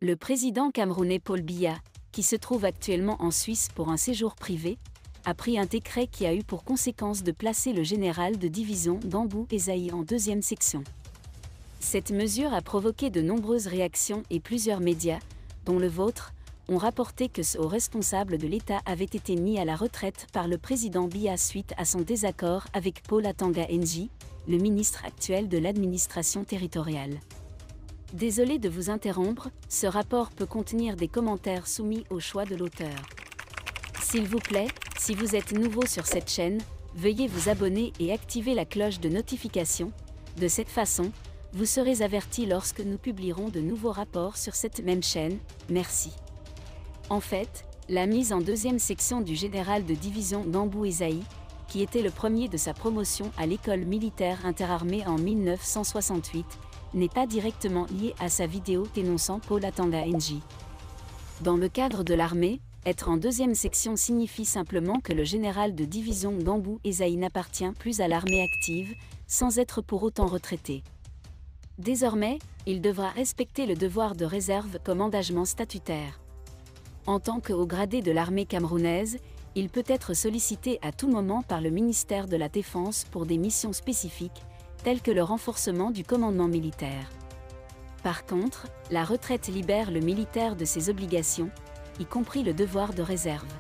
Le président camerounais Paul Biya, qui se trouve actuellement en Suisse pour un séjour privé, a pris un décret qui a eu pour conséquence de placer le général de division Dambou Ezaï en deuxième section. Cette mesure a provoqué de nombreuses réactions et plusieurs médias, dont le vôtre, ont rapporté que ce haut responsable de l'État avait été mis à la retraite par le président Biya suite à son désaccord avec Paul Atanga Nji, le ministre actuel de l'administration territoriale. Désolé de vous interrompre, ce rapport peut contenir des commentaires soumis au choix de l'auteur. S'il vous plaît, si vous êtes nouveau sur cette chaîne, veuillez vous abonner et activer la cloche de notification. De cette façon, vous serez averti lorsque nous publierons de nouveaux rapports sur cette même chaîne. Merci. En fait, la mise en deuxième section du général de division Dambou Ezaï, qui était le premier de sa promotion à l'école militaire interarmée en 1968, n'est pas directement liée à sa vidéo dénonçant Paul Atanga Nji. Dans le cadre de l'armée, être en deuxième section signifie simplement que le général de division Dambou Ezaï n'appartient plus à l'armée active, sans être pour autant retraité. Désormais, il devra respecter le devoir de réserve comme engagement statutaire. En tant que haut gradé de l'armée camerounaise, il peut être sollicité à tout moment par le ministère de la Défense pour des missions spécifiques, telles que le renforcement du commandement militaire. Par contre, la retraite libère le militaire de ses obligations, y compris le devoir de réserve.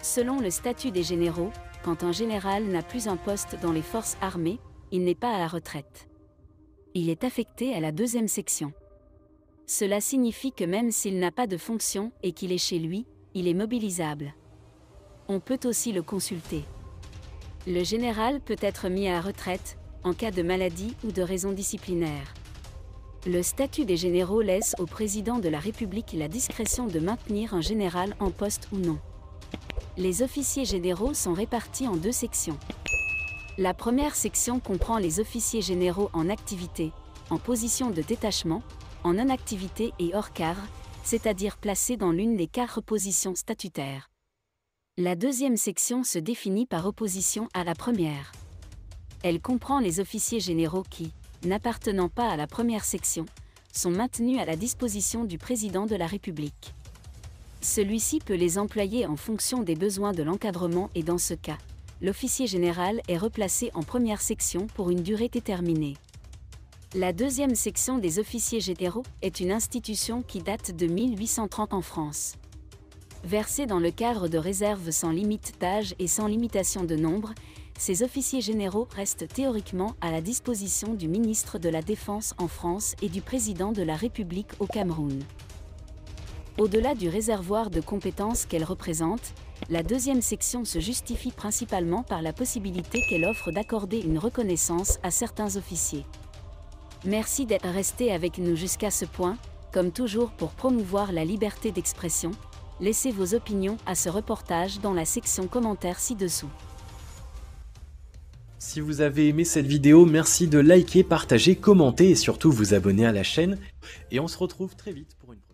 Selon le statut des généraux, quand un général n'a plus un poste dans les forces armées, il n'est pas à la retraite. Il est affecté à la deuxième section. Cela signifie que même s'il n'a pas de fonction et qu'il est chez lui, il est mobilisable. On peut aussi le consulter. Le général peut être mis à la retraite, en cas de maladie ou de raison disciplinaire. Le statut des généraux laisse au président de la République la discrétion de maintenir un général en poste ou non. Les officiers généraux sont répartis en deux sections. La première section comprend les officiers généraux en activité, en position de détachement, en non-activité et hors cadre, c'est-à-dire placés dans l'une des 4 positions statutaires. La deuxième section se définit par opposition à la première. Elle comprend les officiers généraux qui, n'appartenant pas à la première section, sont maintenus à la disposition du président de la République. Celui-ci peut les employer en fonction des besoins de l'encadrement et dans ce cas, l'officier général est replacé en première section pour une durée déterminée. La deuxième section des officiers généraux est une institution qui date de 1830 en France. Versés dans le cadre de réserve sans limite d'âge et sans limitation de nombre, ces officiers généraux restent théoriquement à la disposition du ministre de la Défense en France et du président de la République au Cameroun. Au-delà du réservoir de compétences qu'elle représente, la deuxième section se justifie principalement par la possibilité qu'elle offre d'accorder une reconnaissance à certains officiers. Merci d'être resté avec nous jusqu'à ce point, comme toujours pour promouvoir la liberté d'expression. Laissez vos opinions à ce reportage dans la section commentaires ci-dessous. Si vous avez aimé cette vidéo, merci de liker, partager, commenter et surtout vous abonner à la chaîne. Et on se retrouve très vite pour une prochaine.